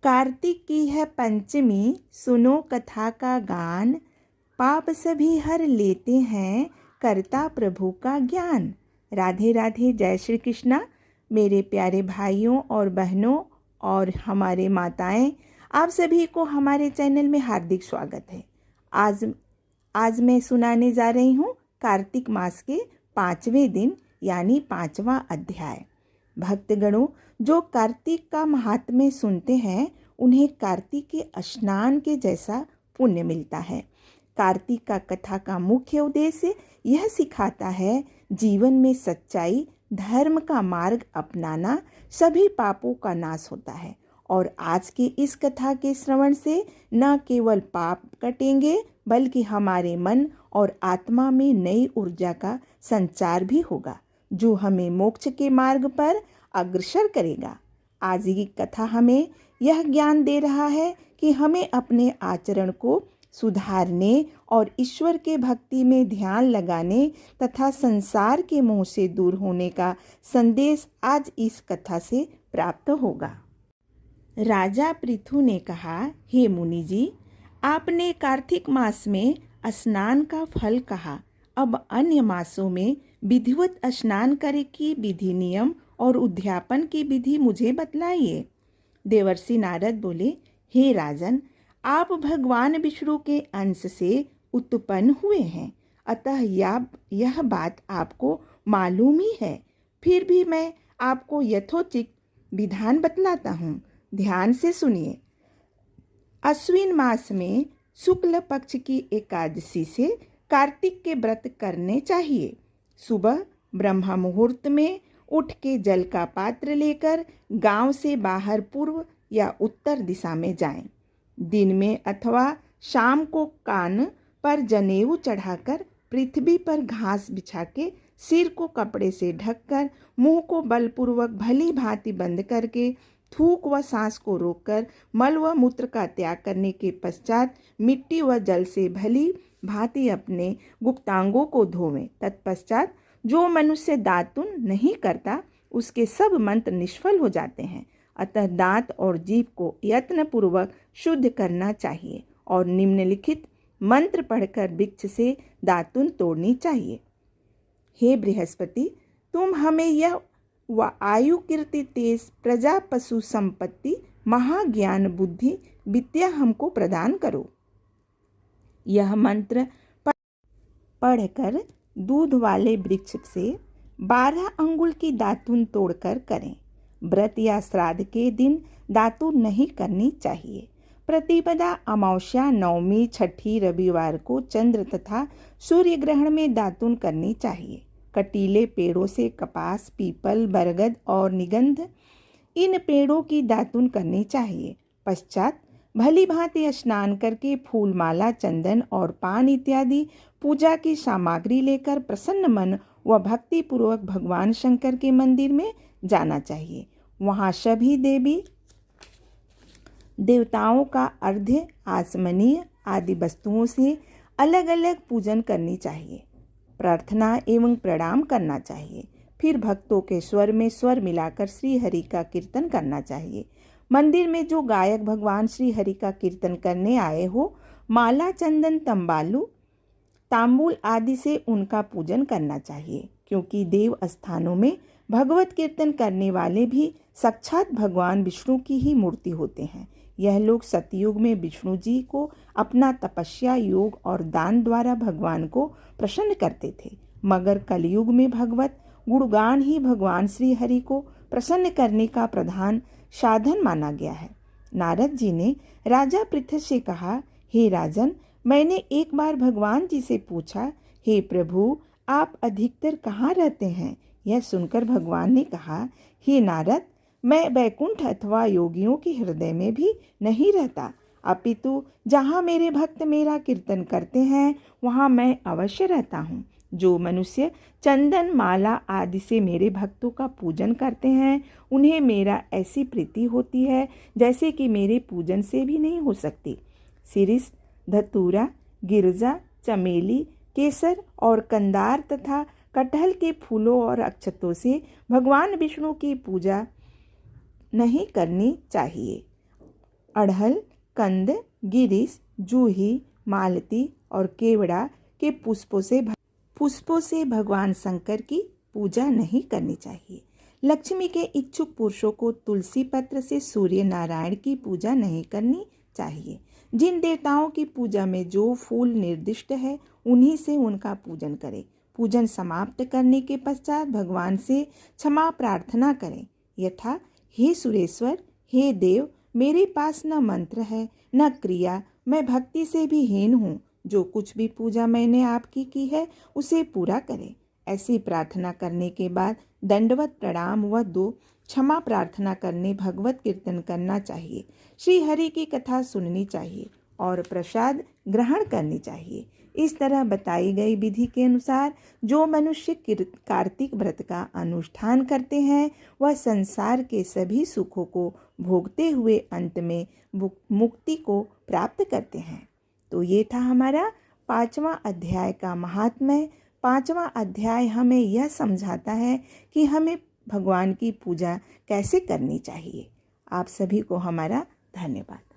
कार्तिक की है पंचमी, सुनो कथा का गान। पाप सभी हर लेते हैं, करता प्रभु का ज्ञान। राधे राधे, जय श्री कृष्णा। मेरे प्यारे भाइयों और बहनों और हमारे माताएं, आप सभी को हमारे चैनल में हार्दिक स्वागत है। आज मैं सुनाने जा रही हूँ कार्तिक मास के 5वें दिन यानी 5वां अध्याय। भक्तगणों, जो कार्तिक का महात्म्य सुनते हैं उन्हें कार्तिक के स्नान के जैसा पुण्य मिलता है। कार्तिक का कथा का मुख्य उद्देश्य यह सिखाता है जीवन में सच्चाई, धर्म का मार्ग अपनाना, सभी पापों का नाश होता है। और आज की इस कथा के श्रवण से न केवल पाप कटेंगे बल्कि हमारे मन और आत्मा में नई ऊर्जा का संचार भी होगा, जो हमें मोक्ष के मार्ग पर अग्रसर करेगा। आज की कथा हमें यह ज्ञान दे रहा है कि हमें अपने आचरण को सुधारने और ईश्वर के भक्ति में ध्यान लगाने तथा संसार के मोह से दूर होने का संदेश आज इस कथा से प्राप्त होगा। राजा पृथु ने कहा, हे मुनि जी, आपने कार्तिक मास में स्नान का फल कहा, अब अन्य मासों में विधिवत स्नान करे की विधि नियम और उद्यापन की विधि मुझे बतलाइए। देवर्षि नारद बोले, हे राजन, आप भगवान विष्णु के अंश से उत्पन्न हुए हैं, अतः यह बात आपको मालूम ही है। फिर भी मैं आपको यथोचित विधान बतलाता हूँ, ध्यान से सुनिए। अश्विन मास में शुक्ल पक्ष की एकादशी से कार्तिक के व्रत करने चाहिए। सुबह ब्रह्म मुहूर्त में उठ के जल का पात्र लेकर गांव से बाहर पूर्व या उत्तर दिशा में जाएं। दिन में अथवा शाम को कान पर जनेऊ चढ़ाकर पृथ्वी पर घास बिछा के सिर को कपड़े से ढककर मुंह को बलपूर्वक भली भांति बंद करके थूक व सांस को रोककर मल व मूत्र का त्याग करने के पश्चात मिट्टी व जल से भली भांति अपने गुप्तांगों को धोवें। तत्पश्चात जो मनुष्य दातुन नहीं करता उसके सब मंत्र निष्फल हो जाते हैं। अतः दांत और जीभ को यत्नपूर्वक शुद्ध करना चाहिए और निम्नलिखित मंत्र पढ़कर वृक्ष से दातुन तोड़नी चाहिए। हे बृहस्पति, तुम हमें यह व आयु कीर्ति तेज प्रजा पशु संपत्ति महाज्ञान बुद्धि विद्या हमको प्रदान करो। यह मंत्र पढ़कर दूध वाले वृक्ष से 12 अंगुल की दातुन तोड़कर करें। व्रत या श्राद्ध के दिन दातुन नहीं करनी चाहिए। प्रतिपदा, अमावस्या, नवमी, छठी, रविवार को चंद्र तथा सूर्य ग्रहण में दातुन करनी चाहिए। कटीले पेड़ों से कपास, पीपल, बरगद और निगंध, इन पेड़ों की दातुन करनी चाहिए। पश्चात भली भांति स्नान करके फूल, माला, चंदन और पान इत्यादि पूजा की सामग्री लेकर प्रसन्न मन व भक्ति पूर्वक भगवान शंकर के मंदिर में जाना चाहिए। वहाँ सभी देवी देवताओं का अर्घ्य, आचमनीय आदि वस्तुओं से अलग अलग पूजन करनी चाहिए। प्रार्थना एवं प्रणाम करना चाहिए। फिर भक्तों के स्वर में स्वर मिलाकर श्री हरि का कीर्तन करना चाहिए। मंदिर में जो गायक भगवान श्री हरि का कीर्तन करने आए हो, माला, चंदन, तांबूल आदि से उनका पूजन करना चाहिए, क्योंकि देव स्थानों में भगवत कीर्तन करने वाले भी साक्षात भगवान विष्णु की ही मूर्ति होते हैं। यह लोग सतयुग में विष्णु जी को अपना तपस्या, योग और दान द्वारा भगवान को प्रसन्न करते थे, मगर कलयुग में भगवत गुणगान ही भगवान श्री हरि को प्रसन्न करने का प्रधान साधन माना गया है। नारद जी ने राजा पृथु से कहा, हे राजन, मैंने एक बार भगवान जी से पूछा, हे प्रभु, आप अधिकतर कहाँ रहते हैं? यह सुनकर भगवान ने कहा, हे नारद, मैं वैकुंठ अथवा योगियों के हृदय में भी नहीं रहता, अपितु जहाँ मेरे भक्त मेरा कीर्तन करते हैं वहाँ मैं अवश्य रहता हूँ। जो मनुष्य चंदन, माला आदि से मेरे भक्तों का पूजन करते हैं उन्हें मेरा ऐसी प्रीति होती है जैसे कि मेरे पूजन से भी नहीं हो सकती। शिरीष, धतूरा, गिरजा, चमेली, केसर और कंदार तथा कटहल के फूलों और अक्षतों से भगवान विष्णु की पूजा नहीं करनी चाहिए। अड़हल, कंद, गिरीश, जूही, मालती और केवड़ा के पुष्पों से भगवान शंकर की पूजा नहीं करनी चाहिए। लक्ष्मी के इच्छुक पुरुषों को तुलसी पत्र से सूर्य नारायण की पूजा नहीं करनी चाहिए। जिन देवताओं की पूजा में जो फूल निर्दिष्ट है उन्हीं से उनका पूजन करें। पूजन समाप्त करने के पश्चात भगवान से क्षमा प्रार्थना करें, यथा हे सुरेश्वर, हे देव, मेरे पास न मंत्र है न क्रिया, मैं भक्ति से भी हीन हूँ। जो कुछ भी पूजा मैंने आपकी की है उसे पूरा करें। ऐसी प्रार्थना करने के बाद दंडवत प्रणाम व 2 क्षमा प्रार्थना करने भगवत कीर्तन करना चाहिए। श्री हरि की कथा सुननी चाहिए और प्रसाद ग्रहण करनी चाहिए। इस तरह बताई गई विधि के अनुसार जो मनुष्य कार्तिक व्रत का अनुष्ठान करते हैं वह संसार के सभी सुखों को भोगते हुए अंत में मुक्ति को प्राप्त करते हैं। तो ये था हमारा 5वां अध्याय का महात्म्य। 5वां अध्याय हमें यह समझाता है कि हमें भगवान की पूजा कैसे करनी चाहिए। आप सभी को हमारा धन्यवाद।